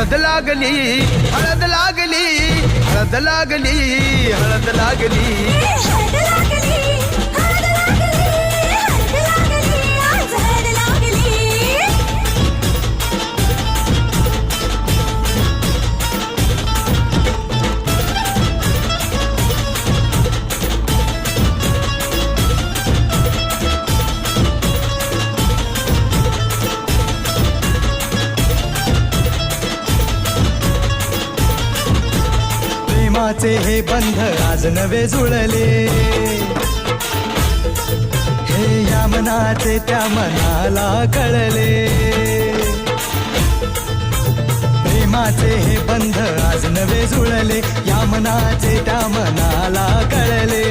हळद लागली हळद लागली हळद लागली हळद लागली हळद लागली, हळद लागली, हळद लागली, आज हळद लागली. प्रेमाचे हे बंध आज नवे जुळले, हे या मनाचे त्या मनाला कळले. प्रेमाचे हे बंध आज नवे जुळले, या मनाचे त्या मनाला कळले.